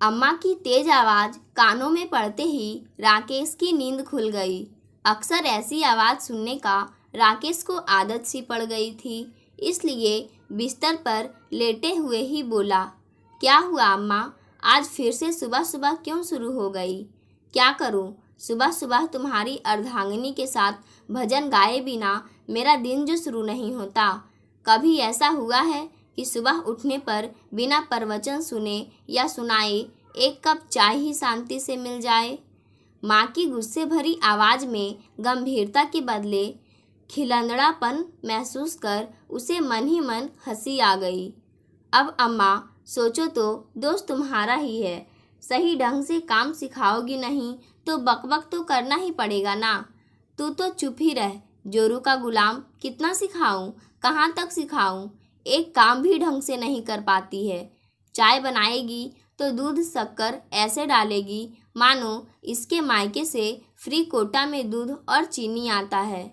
अम्मा की तेज आवाज़ कानों में पड़ते ही राकेश की नींद खुल गई। अक्सर ऐसी आवाज़ सुनने का राकेश को आदत सी पड़ गई थी, इसलिए बिस्तर पर लेटे हुए ही बोला, क्या हुआ अम्मा? आज फिर से सुबह सुबह क्यों शुरू हो गई? क्या करूं? सुबह सुबह तुम्हारी अर्धांगिनी के साथ भजन गाए बिना मेरा दिन जो शुरू नहीं होता। कभी ऐसा हुआ है कि सुबह उठने पर बिना प्रवचन सुने या सुनाए एक कप चाय ही शांति से मिल जाए? माँ की गुस्से भरी आवाज़ में गंभीरता के बदले खिलंदड़ापन महसूस कर उसे मन ही मन हंसी आ गई। अब अम्मा सोचो तो दोस्त तुम्हारा ही है, सही ढंग से काम सिखाओगी नहीं तो बकबक तो करना ही पड़ेगा ना। तू तो चुप ही रह, जोरू का गुलाम, कितना सिखाऊं, कहाँ तक सिखाऊं? एक काम भी ढंग से नहीं कर पाती है। चाय बनाएगी तो दूध शक्कर ऐसे डालेगी मानो इसके मायके से फ्री कोटा में दूध और चीनी आता है।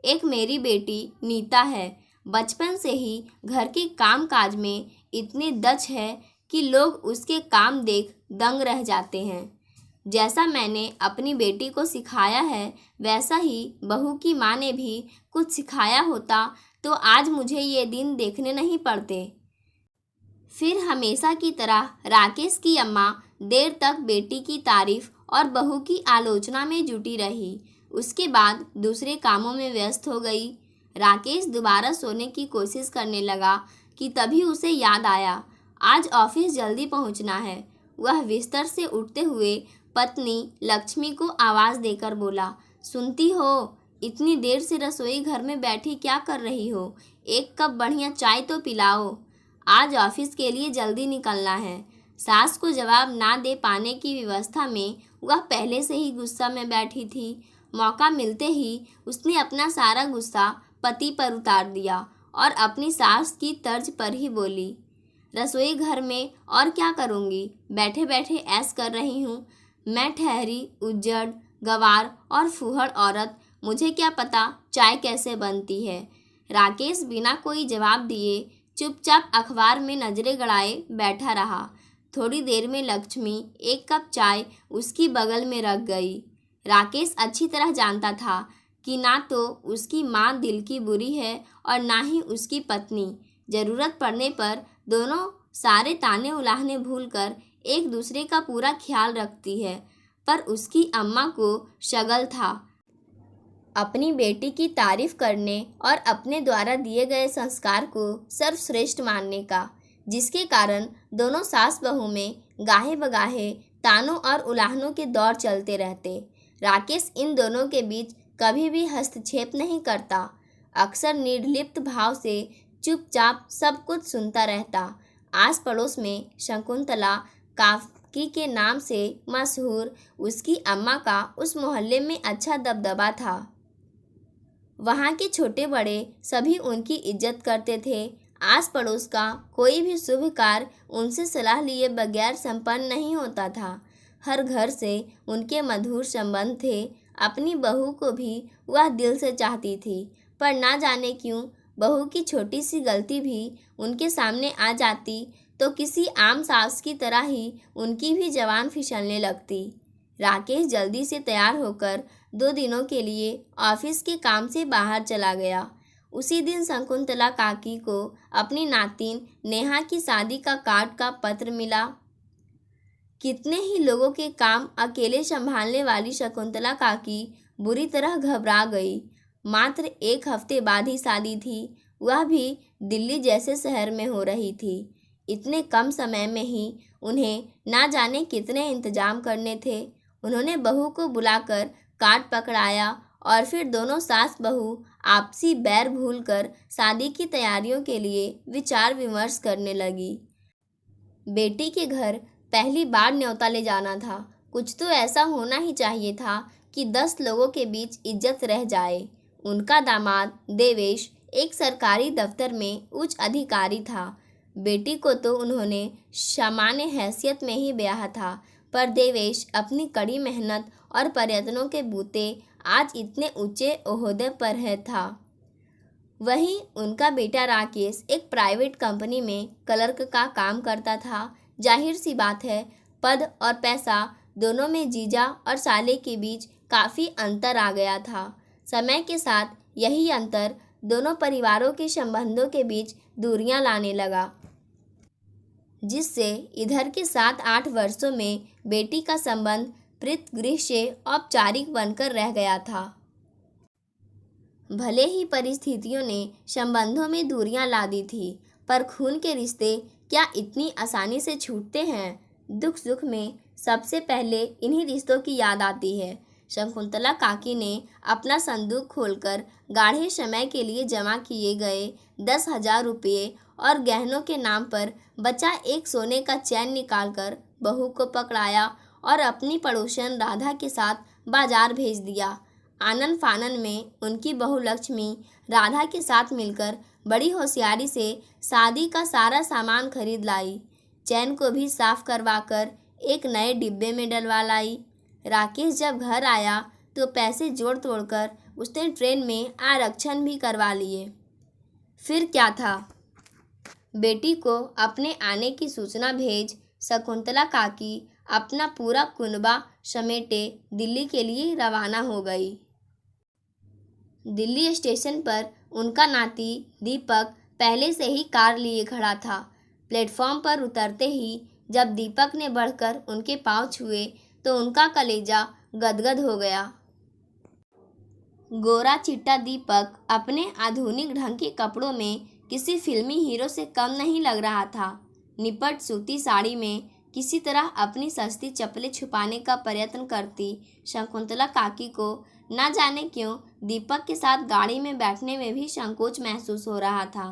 एक मेरी बेटी नीता है, बचपन से ही घर के काम काज में इतनी दक्ष है कि लोग उसके काम देख दंग रह जाते हैं। जैसा मैंने अपनी बेटी को सिखाया है वैसा ही बहू की माँ ने भी कुछ सिखाया होता तो आज मुझे ये दिन देखने नहीं पड़ते। फिर हमेशा की तरह राकेश की अम्मा देर तक बेटी की तारीफ और बहू की आलोचना में जुटी रही। उसके बाद दूसरे कामों में व्यस्त हो गई। राकेश दोबारा सोने की कोशिश करने लगा कि तभी उसे याद आया, आज ऑफिस जल्दी पहुंचना है। वह बिस्तर से उठते हुए पत्नी लक्ष्मी को आवाज़ देकर बोला, सुनती हो? इतनी देर से रसोई घर में बैठी क्या कर रही हो? एक कप बढ़िया चाय तो पिलाओ, आज ऑफिस के लिए जल्दी निकलना है। सास को जवाब ना दे पाने की व्यवस्था में वह पहले से ही गुस्सा में बैठी थी। मौका मिलते ही उसने अपना सारा गुस्सा पति पर उतार दिया और अपनी सास की तर्ज पर ही बोली, रसोई घर में और क्या करूँगी, बैठे बैठे ऐश कर रही हूँ। मैं ठहरी उज्जड़ गंवार और फूहड़ औरत, मुझे क्या पता चाय कैसे बनती है। राकेश बिना कोई जवाब दिए चुपचाप अखबार में नजरें गड़ाए बैठा रहा। थोड़ी देर में लक्ष्मी एक कप चाय उसकी बगल में रख गई। राकेश अच्छी तरह जानता था कि ना तो उसकी माँ दिल की बुरी है और ना ही उसकी पत्नी। ज़रूरत पड़ने पर दोनों सारे ताने उलाहने भूलकर एक दूसरे का पूरा ख्याल रखती है, पर उसकी अम्मा को शगल था अपनी बेटी की तारीफ करने और अपने द्वारा दिए गए संस्कार को सर्वश्रेष्ठ मानने का, जिसके कारण दोनों सास बहू में गाहे बगाहे तानों और उलाहनों के दौर चलते रहते। राकेश इन दोनों के बीच कभी भी हस्तक्षेप नहीं करता, अक्सर निर्लिप्त भाव से चुपचाप सब कुछ सुनता रहता। आस पड़ोस में शकुंतला काकी के नाम से मशहूर उसकी अम्मा का उस मोहल्ले में अच्छा दबदबा था। वहाँ के छोटे बड़े सभी उनकी इज्जत करते थे। आस पड़ोस का कोई भी शुभ कार्य उनसे सलाह लिए बगैर संपन्न नहीं होता था। हर घर से उनके मधुर संबंध थे। अपनी बहू को भी वह दिल से चाहती थी, पर ना जाने क्यों बहू की छोटी सी गलती भी उनके सामने आ जाती तो किसी आम सास की तरह ही उनकी भी जवान फिसलने लगती। राकेश जल्दी से तैयार होकर 2 दिनों के लिए ऑफिस के काम से बाहर चला गया। उसी दिन शकुंतला काकी को अपनी नातिन नेहा की शादी का कार्ड का पत्र मिला। कितने ही लोगों के काम अकेले संभालने वाली शकुंतला काकी बुरी तरह घबरा गई। मात्र 1 हफ्ते बाद ही शादी थी, वह भी दिल्ली जैसे शहर में हो रही थी। इतने कम समय में ही उन्हें ना जाने कितने इंतजाम करने थे। उन्होंने बहू को बुलाकर कार्ड पकड़ाया और फिर दोनों सास बहू आपसी बैर भूलकर शादी की तैयारियों के लिए विचार विमर्श करने लगी। बेटी के घर पहली बार न्योता ले जाना था। कुछ तो ऐसा होना ही चाहिए था कि 10 लोगों के बीच इज्जत रह जाए। उनका दामाद देवेश एक सरकारी दफ्तर में उच्च अधिकारी था। बेटी को तो उन्होंने सामान्य हैसियत में ही ब्याहा था, पर देवेश अपनी कड़ी मेहनत और प्रयत्नों के बूते आज इतने ऊंचे ओहदे पर है था। वहीं उनका बेटा राकेश एक प्राइवेट कंपनी में क्लर्क का काम करता था। जाहिर सी बात है, पद और पैसा दोनों में जीजा और साले के बीच काफ़ी अंतर आ गया था। समय के साथ यही अंतर दोनों परिवारों के संबंधों के बीच दूरियां लाने लगा, जिससे इधर के 7-8 वर्षों में बेटी का संबंध प्रीतगृह से औपचारिक बनकर रह गया था। भले ही परिस्थितियों ने संबंधों में दूरियां ला दी थी, पर खून के रिश्ते क्या इतनी आसानी से छूटते हैं? दुख सुख में सबसे पहले इन्हीं रिश्तों की याद आती है। शकुंतला काकी ने अपना संदूक खोलकर गाढ़े समय के लिए जमा किए गए 10,000 रुपये और गहनों के नाम पर बचा एक सोने का चैन निकालकर बहू को पकड़ाया और अपनी पड़ोसन राधा के साथ बाजार भेज दिया। आनन फानन में उनकी बहू लक्ष्मी राधा के साथ मिलकर बड़ी होशियारी से शादी का सारा सामान खरीद लाई। चैन को भी साफ करवाकर एक नए डिब्बे में डलवा लाई। राकेश जब घर आया तो पैसे जोड़ तोड़कर उसने ट्रेन में आरक्षण भी करवा लिए। फिर क्या था, बेटी को अपने आने की सूचना भेज शकुंतला काकी अपना पूरा कुनबा समेटे दिल्ली के लिए रवाना हो गई। दिल्ली स्टेशन पर उनका नाती दीपक पहले से ही कार लिए खड़ा था। प्लेटफॉर्म पर उतरते ही जब दीपक ने बढ़कर उनके पांव छुए तो उनका कलेजा गदगद हो गया। गोरा चिट्टा दीपक अपने आधुनिक ढंग के कपड़ों में किसी फिल्मी हीरो से कम नहीं लग रहा था। निपट सूती साड़ी में किसी तरह अपनी सस्ती चप्पलें छुपाने का प्रयत्न करती शकुंतला काकी को न जाने क्यों दीपक के साथ गाड़ी में बैठने में भी संकोच महसूस हो रहा था।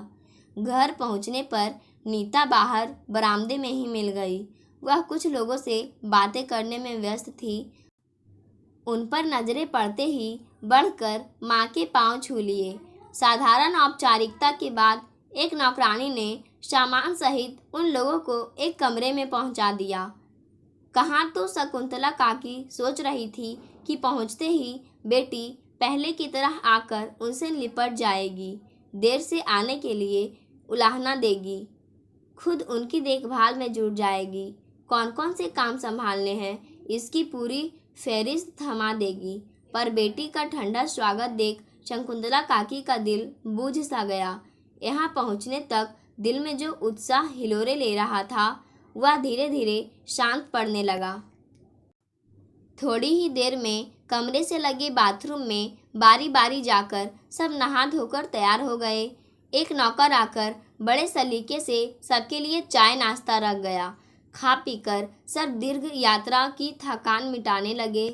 घर पहुंचने पर नीता बाहर बरामदे में ही मिल गई। वह कुछ लोगों से बातें करने में व्यस्त थी। उन पर नजरें पड़ते ही बढ़कर माँ के पांव छू लिए। साधारण औपचारिकता के बाद एक नौकरानी ने सामान सहित उन लोगों को एक कमरे में पहुंचा दिया। कहाँ तो शकुंतला काकी सोच रही थी कि पहुंचते ही बेटी पहले की तरह आकर उनसे लिपट जाएगी, देर से आने के लिए उलाहना देगी, खुद उनकी देखभाल में जुट जाएगी, कौन कौन से काम संभालने हैं इसकी पूरी फहरिस्त थमा देगी। पर बेटी का ठंडा स्वागत देख शकुंतला काकी का दिल बूझ सा गया। यहाँ पहुँचने तक दिल में जो उत्साह हिलोरे ले रहा था वह धीरे धीरे शांत पड़ने लगा। थोड़ी ही देर में कमरे से लगे बाथरूम में बारी बारी जाकर सब नहा धोकर तैयार हो गए। एक नौकर आकर बड़े सलीके से सबके लिए चाय नाश्ता रख गया। खा पीकर सब दीर्घ यात्रा की थकान मिटाने लगे।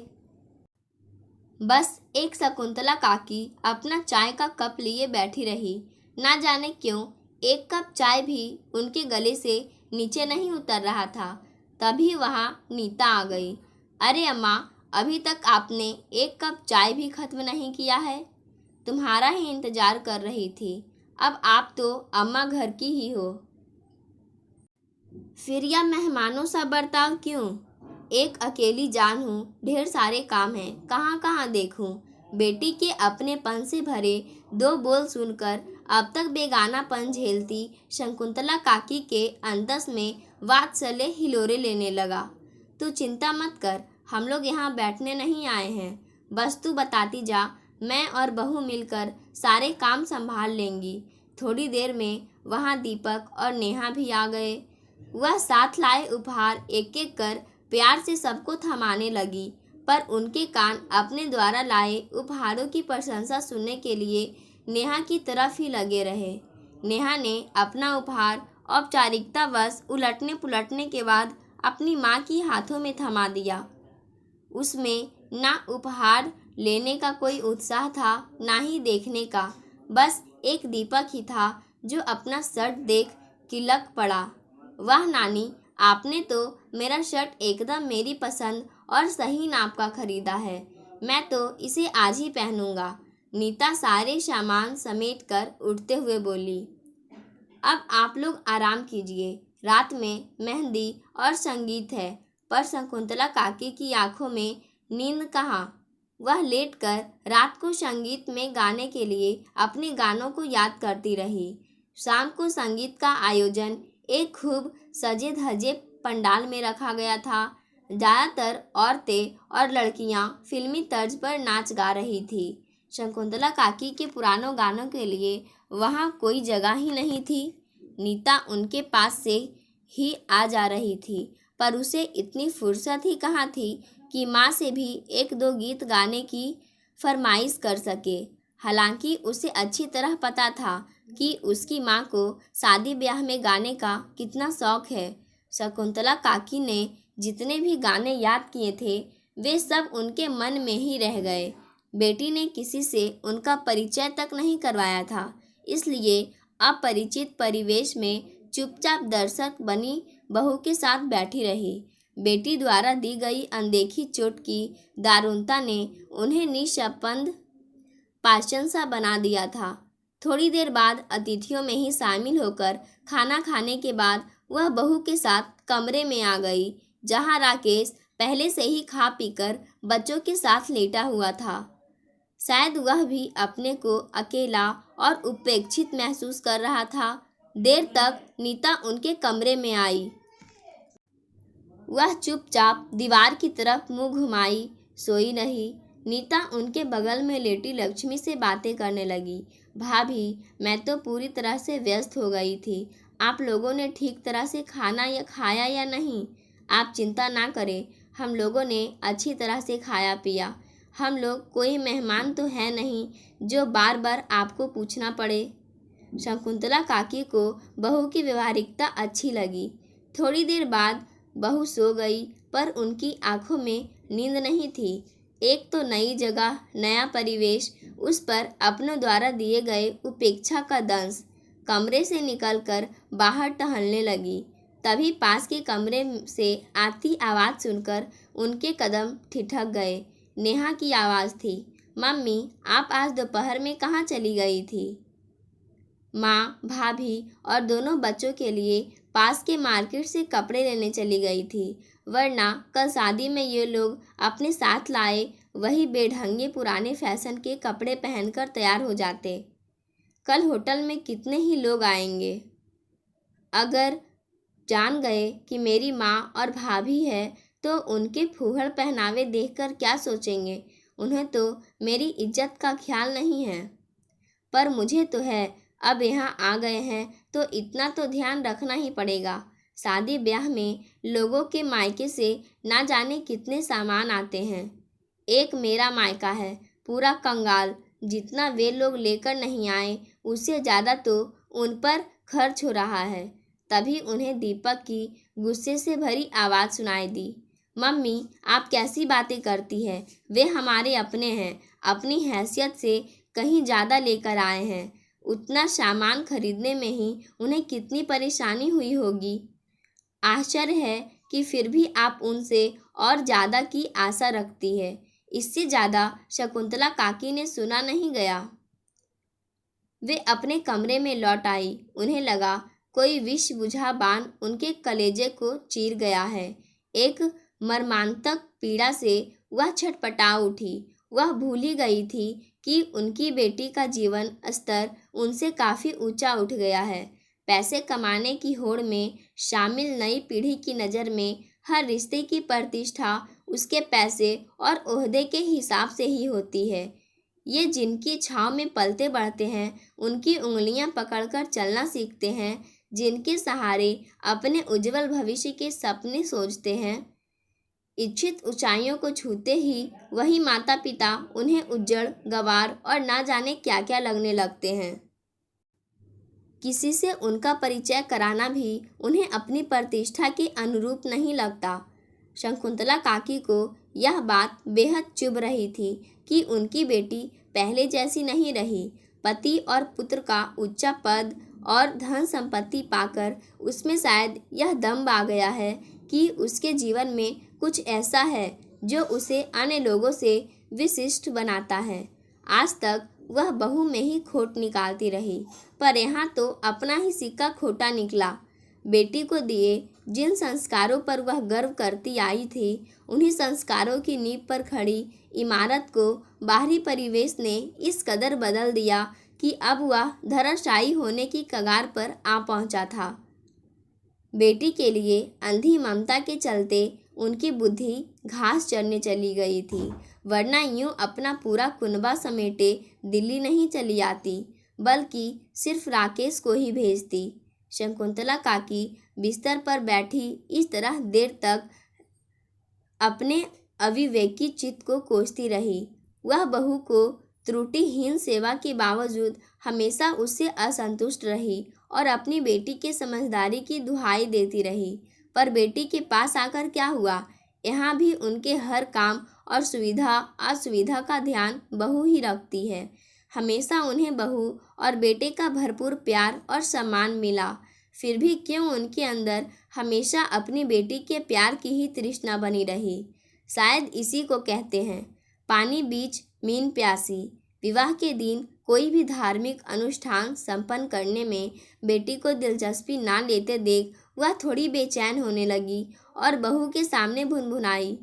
बस एक शकुंतला काकी अपना चाय का कप लिए बैठी रही। ना जाने क्यों एक कप चाय भी उनके गले से नीचे नहीं उतर रहा था। तभी वहाँ नीता आ गई। अरे अम्मा, अभी तक आपने एक कप चाय भी खत्म नहीं किया है। तुम्हारा ही इंतजार कर रही थी। अब आप तो अम्मा घर की ही हो, फिर यह मेहमानों सा बर्ताव क्यों? एक अकेली जान हूँ, ढेर सारे काम हैं, कहाँ कहाँ देखूँ। बेटी के अपनेपन से भरे दो बोल सुनकर अब तक बेगानापन झेलती शकुंतला काकी के अंतस में वात्सल्य हिलोरे लेने लगा। तू चिंता मत कर, हम लोग यहाँ बैठने नहीं आए हैं, बस तू बताती जा, मैं और बहू मिलकर सारे काम संभाल लेंगी। थोड़ी देर में वहाँ दीपक और नेहा भी आ गए। वह साथ लाए उपहार एक एक कर प्यार से सबको थमाने लगी, पर उनके कान अपने द्वारा लाए उपहारों की प्रशंसा सुनने के लिए नेहा की तरफ ही लगे रहे। नेहा ने अपना उपहार औपचारिकतावश उलटने पुलटने के बाद अपनी माँ की हाथों में थमा दिया। उसमें ना उपहार लेने का कोई उत्साह था, ना ही देखने का। बस एक दीपक ही था जो अपना शर्ट देख किलक पड़ा। वाह नानी, आपने तो मेरा शर्ट एकदम मेरी पसंद और सही नाप का खरीदा है। मैं तो इसे आज ही पहनूंगा। नीता सारे सामान समेट कर उठते हुए बोली। अब आप लोग आराम कीजिए, रात में मेहंदी और संगीत है। पर शकुंतला काकी की आंखों में नींद कहाँ। वह लेटकर रात को संगीत में गाने के लिए अपने गानों को याद करती रही। शाम को संगीत का आयोजन एक खूब सजे धजे पंडाल में रखा गया था। ज़्यादातर औरतें और लड़कियां फिल्मी तर्ज पर नाच गा रही थी। शकुंतला काकी के पुरानों गानों के लिए वहाँ कोई जगह ही नहीं थी। नीता उनके पास से ही आ जा रही थी, पर उसे इतनी फुर्सत ही कहाँ थी कि माँ से भी एक दो गीत गाने की फरमाइश कर सके। हालांकि उसे अच्छी तरह पता था कि उसकी माँ को शादी ब्याह में गाने का कितना शौक है। शकुंतला काकी ने जितने भी गाने याद किए थे वे सब उनके मन में ही रह गए। बेटी ने किसी से उनका परिचय तक नहीं करवाया था, इसलिए अपरिचित परिवेश में चुपचाप दर्शक बनी बहू के साथ बैठी रही। बेटी द्वारा दी गई अनदेखी चोट की दारुणता ने उन्हें निःशब्द पाषाण सा बना दिया था। थोड़ी देर बाद अतिथियों में ही शामिल होकर खाना खाने के बाद वह बहू के साथ कमरे में आ गई, जहां राकेश पहले से ही खा पीकर बच्चों के साथ लेटा हुआ था। शायद वह भी अपने को अकेला और उपेक्षित महसूस कर रहा था। देर तक नीता उनके कमरे में आई। वह चुपचाप दीवार की तरफ मुंह घुमाई सोई रही। नीता उनके बगल में लेटी लक्ष्मी से बातें करने लगी। भाभी, मैं तो पूरी तरह से व्यस्त हो गई थी। आप लोगों ने ठीक तरह से खाना या खाया या नहीं? आप चिंता ना करें, हम लोगों ने अच्छी तरह से खाया पिया। हम लोग कोई मेहमान तो है नहीं जो बार बार आपको पूछना पड़े। शकुंतला काकी को बहू की व्यवहारिकता अच्छी लगी। थोड़ी देर बाद बहू सो गई, पर उनकी आंखों में नींद नहीं थी। एक तो नई जगह, नया परिवेश, उस पर अपनों द्वारा दिए गए उपेक्षा का दंश। कमरे से निकलकर बाहर टहलने लगी। तभी पास के कमरे से आती आवाज़ सुनकर उनके कदम ठिठक गए। नेहा की आवाज़ थी। मम्मी, आप आज दोपहर में कहाँ चली गई थी? माँ, भाभी और दोनों बच्चों के लिए पास के मार्केट से कपड़े लेने चली गई थी, वरना कल शादी में ये लोग अपने साथ लाए वही बेढंगे पुराने फैशन के कपड़े पहनकर तैयार हो जाते। कल होटल में कितने ही लोग आएंगे। अगर जान गए कि मेरी माँ और भाभी है तो उनके फूहड़ पहनावे देखकर क्या सोचेंगे। उन्हें तो मेरी इज्जत का ख्याल नहीं है, पर मुझे तो है। अब यहाँ आ गए हैं तो इतना तो ध्यान रखना ही पड़ेगा। शादी ब्याह में लोगों के मायके से ना जाने कितने सामान आते हैं। एक मेरा मायका है पूरा कंगाल। जितना वे लोग लेकर नहीं आए उससे ज़्यादा तो उन पर खर्च हो रहा है। तभी उन्हें दीपक की गुस्से से भरी आवाज़ सुनाई दी। मम्मी, आप कैसी बातें करती हैं? वे हमारे अपने हैं। अपनी हैसियत से कहीं ज़्यादा लेकर आए हैं। उतना सामान खरीदने में ही उन्हें कितनी परेशानी हुई होगी। आश्चर्य है कि फिर भी आप उनसे और ज़्यादा की आशा रखती है। इससे ज़्यादा शकुंतला काकी ने सुना नहीं गया। वे अपने कमरे में लौट आई। उन्हें लगा कोई विष बुझा बाण उनके कलेजे को चीर गया है। एक मर्मांतक पीड़ा से वह छटपटा उठी। वह भूल ही गई थी कि उनकी बेटी का जीवन स्तर उनसे काफ़ी ऊंचा उठ गया है। पैसे कमाने की होड़ में शामिल नई पीढ़ी की नज़र में हर रिश्ते की प्रतिष्ठा उसके पैसे और ओहदे के हिसाब से ही होती है। ये जिनकी छाँव में पलते बढ़ते हैं, उनकी उंगलियां पकड़कर चलना सीखते हैं, जिनके सहारे अपने उज्जवल भविष्य के सपने सोचते हैं, इच्छित ऊंचाइयों को छूते ही वही माता पिता उन्हें उज्जड़, गंवार और ना जाने क्या क्या लगने लगते हैं। किसी से उनका परिचय कराना भी उन्हें अपनी प्रतिष्ठा के अनुरूप नहीं लगता। शकुंतला काकी को यह बात बेहद चुभ रही थी कि उनकी बेटी पहले जैसी नहीं रही। पति और पुत्र का ऊंचा पद और धन संपत्ति पाकर उसमें शायद यह दम आ गया है कि उसके जीवन में कुछ ऐसा है जो उसे अन्य लोगों से विशिष्ट बनाता है। आज तक वह बहू में ही खोट निकालती रही, पर यहाँ तो अपना ही सिक्का खोटा निकला। बेटी को दिए जिन संस्कारों पर वह गर्व करती आई थी, उन्हीं संस्कारों की नींव पर खड़ी इमारत को बाहरी परिवेश ने इस कदर बदल दिया कि अब वह धराशायी होने की कगार पर आ पहुंचा था। बेटी के लिए अंधी ममता के चलते उनकी बुद्धि घास चरने चली गई थी, वरना यूं अपना पूरा कुनबा समेटे दिल्ली नहीं चली आती, बल्कि सिर्फ राकेश को ही भेजती। शकुंतला काकी बिस्तर पर बैठी इस तरह देर तक अपने अविवेकी चित्त को कोसती रही। वह बहू को त्रुटिहीन सेवा के बावजूद हमेशा उससे असंतुष्ट रही और अपनी बेटी के समझदारी की दुहाई देती रही। पर बेटी के पास आकर क्या हुआ? यहाँ भी उनके हर काम और सुविधा असुविधा का ध्यान बहू ही रखती है। हमेशा उन्हें बहू और बेटे का भरपूर प्यार और सम्मान मिला, फिर भी क्यों उनके अंदर हमेशा अपनी बेटी के प्यार की ही तृष्णा बनी रही? शायद इसी को कहते हैं पानी बीच मीन प्यासी। विवाह के दिन कोई भी धार्मिक अनुष्ठान संपन्न करने में बेटी को दिलचस्पी ना लेते देख वह थोड़ी बेचैन होने लगी और बहू के सामने भुनभुनाई।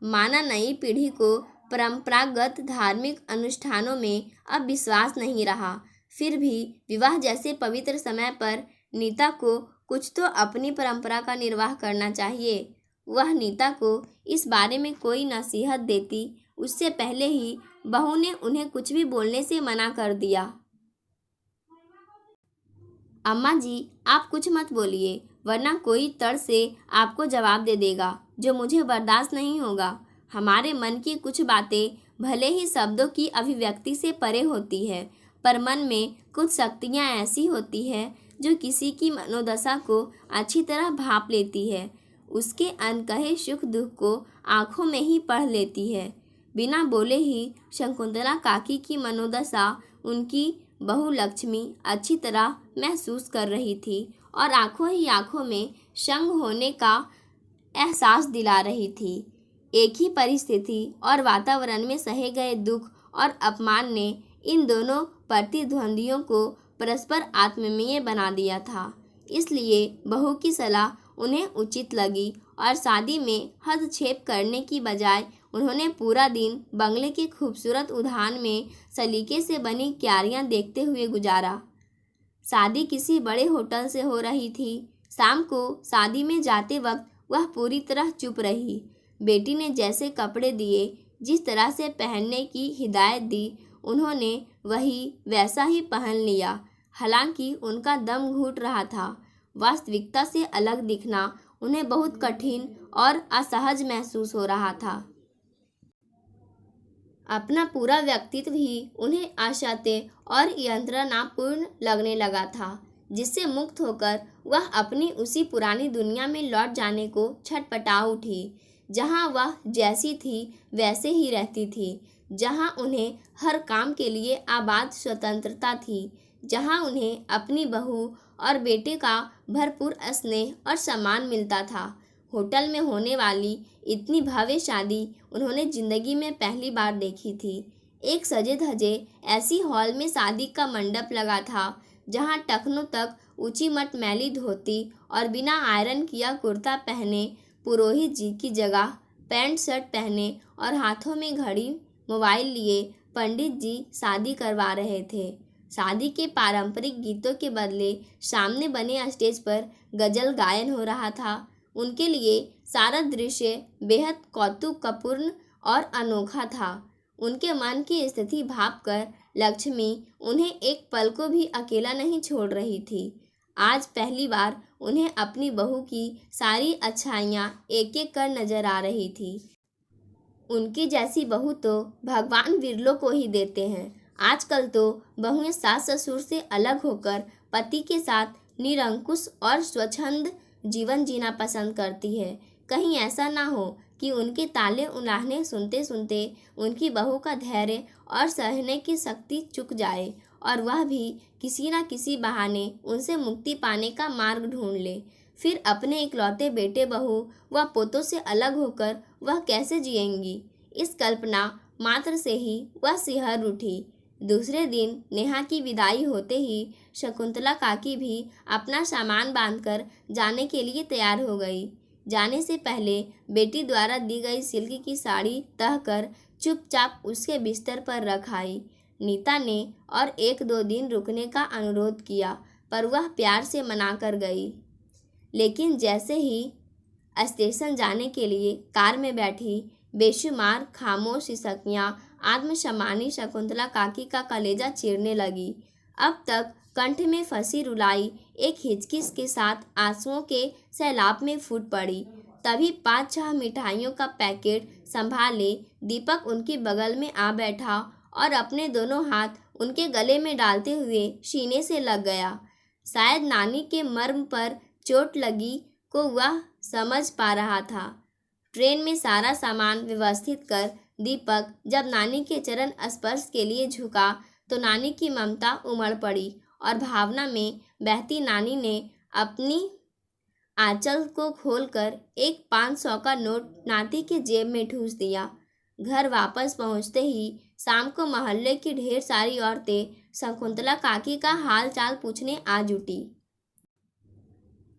माना नई पीढ़ी को परंपरागत धार्मिक अनुष्ठानों में अब विश्वास नहीं रहा, फिर भी विवाह जैसे पवित्र समय पर नीता को कुछ तो अपनी परंपरा का निर्वाह करना चाहिए। वह नीता को इस बारे में कोई नसीहत देती उससे पहले ही बहू ने उन्हें कुछ भी बोलने से मना कर दिया। अम्मा जी, आप कुछ मत बोलिए, वरना कोई तड़ से आपको जवाब दे देगा जो मुझे बर्दाश्त नहीं होगा। हमारे मन की कुछ बातें भले ही शब्दों की अभिव्यक्ति से परे होती है, पर मन में कुछ शक्तियाँ ऐसी होती है जो किसी की मनोदशा को अच्छी तरह भांप लेती है, उसके अनकहे सुख दुख को आंखों में ही पढ़ लेती है। बिना बोले ही शकुंतला काकी की मनोदशा उनकी बहू लक्ष्मी अच्छी तरह महसूस कर रही थी और आंखों ही आंखों में संग होने का एहसास दिला रही थी। एक ही परिस्थिति और वातावरण में सहे गए दुख और अपमान ने इन दोनों प्रतिद्वंदियों को परस्पर आत्मीय बना दिया था। इसलिए बहू की सलाह उन्हें उचित लगी और शादी में हस्तक्षेप करने की बजाय उन्होंने पूरा दिन बंगले के खूबसूरत उद्यान में सलीके से बनी क्यारियां देखते हुए गुजारा। शादी किसी बड़े होटल से हो रही थी। शाम को शादी में जाते वक्त वह पूरी तरह चुप रही। बेटी ने जैसे कपड़े दिए, जिस तरह से पहनने की हिदायत दी, उन्होंने वही वैसा ही पहन लिया। हालांकि उनका दम घुट रहा था। वास्तविकता से अलग दिखना उन्हें बहुत कठिन और असहज महसूस हो रहा था। अपना पूरा व्यक्तित्व ही उन्हें अशाते और यंत्रणापूर्ण लगने लगा था, जिससे मुक्त होकर वह अपनी उसी पुरानी दुनिया में लौट जाने को छटपटा उठी, जहाँ वह जैसी थी वैसे ही रहती थी, जहाँ उन्हें हर काम के लिए आबाद स्वतंत्रता थी, जहाँ उन्हें अपनी बहू और बेटे का भरपूर स्नेह और सम्मान मिलता था। होटल में होने वाली इतनी भव्य शादी उन्होंने जिंदगी में पहली बार देखी थी। एक सजे धजे ऐसी हॉल में शादी का मंडप लगा था, जहां टखनों तक ऊंची मटमैली धोती और बिना आयरन किया कुर्ता पहने पुरोहित जी की जगह पैंट शर्ट पहने और हाथों में घड़ी मोबाइल लिए पंडित जी शादी करवा रहे थे। शादी के पारंपरिक गीतों के बदले सामने बने स्टेज पर गजल गायन हो रहा था। उनके लिए सारा दृश्य बेहद कौतुकपूर्ण और अनोखा था। उनके मन की स्थिति भांपकर लक्ष्मी उन्हें एक पल को भी अकेला नहीं छोड़ रही थी। आज पहली बार उन्हें अपनी बहू की सारी अच्छाइयाँ एक एक कर नजर आ रही थी। उनकी जैसी बहू तो भगवान विरलों को ही देते हैं। आजकल तो बहुएं सास ससुर से अलग होकर पति के साथ निरंकुश और स्वच्छंद जीवन जीना पसंद करती है। कहीं ऐसा ना हो कि उनके ताले उलाहने सुनते सुनते उनकी बहू का धैर्य और सहने की शक्ति चुक जाए और वह भी किसी न किसी बहाने उनसे मुक्ति पाने का मार्ग ढूंढ ले। फिर अपने इकलौते बेटे बहू व पोतों से अलग होकर वह कैसे जिएंगी? इस कल्पना मात्र से ही वह सिहर उठी। दूसरे दिन नेहा की विदाई होते ही शकुंतला काकी भी अपना सामान बांधकर जाने के लिए तैयार हो गई। जाने से पहले बेटी द्वारा दी गई सिल्क की साड़ी तह कर चुपचाप उसके बिस्तर पर रख आई। नीता ने और 1-2 दिन रुकने का अनुरोध किया, पर वह प्यार से मना कर गई। लेकिन जैसे ही स्टेशन जाने के लिए कार में बैठी, बेशुमार खामोश सिसकियां आत्मसम्मानी शकुंतला काकी का कलेजा चीरने लगी। अब तक कंठ में फंसी रुलाई एक हिचकिच के साथ आंसुओं के सैलाब में फूट पड़ी। तभी 5-6 मिठाइयों का पैकेट संभाले दीपक उनके बगल में आ बैठा और अपने दोनों हाथ उनके गले में डालते हुए सीने से लग गया। शायद नानी के मर्म पर चोट लगी को वह समझ पा रहा था। ट्रेन में सारा सामान व्यवस्थित कर दीपक जब नानी के चरण स्पर्श के लिए झुका तो नानी की ममता उमड़ पड़ी और भावना में बहती नानी ने अपनी आंचल को खोलकर एक 500 का नोट नाती के जेब में ठूस दिया। घर वापस पहुंचते ही शाम को मोहल्ले की ढेर सारी औरतें शकुंतला काकी का हाल चाल पूछने आ जुटी।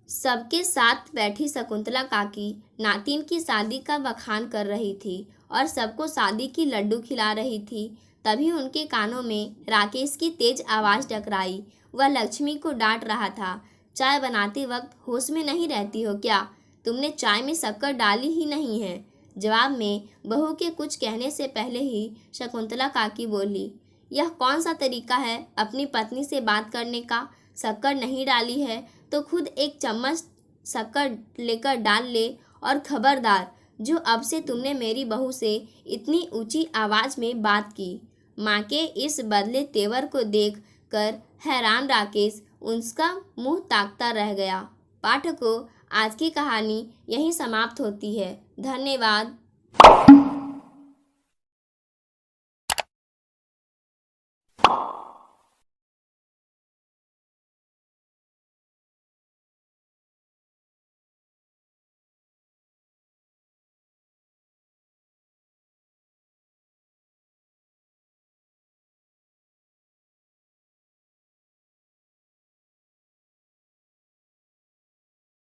सबके साथ बैठी शकुंतला काकी नातिन की शादी का बखान कर रही थी और सबको शादी की लड्डू खिला रही थी। तभी उनके कानों में राकेश की तेज आवाज़ टकराई। वह लक्ष्मी को डांट रहा था, चाय बनाते वक्त होश में नहीं रहती हो क्या? तुमने चाय में शक्कर डाली ही नहीं है। जवाब में बहू के कुछ कहने से पहले ही शकुंतला काकी बोली, यह कौन सा तरीका है अपनी पत्नी से बात करने का? शक्कर नहीं डाली है तो खुद एक चम्मच शक्कर लेकर डाल ले और खबरदार, जो अब से तुमने मेरी बहू से इतनी ऊंची आवाज़ में बात की। माँ के इस बदले तेवर को देख कर हैरान राकेश उसका मुंह ताकता रह गया। पाठकों, आज की कहानी यहीं समाप्त होती है। धन्यवाद।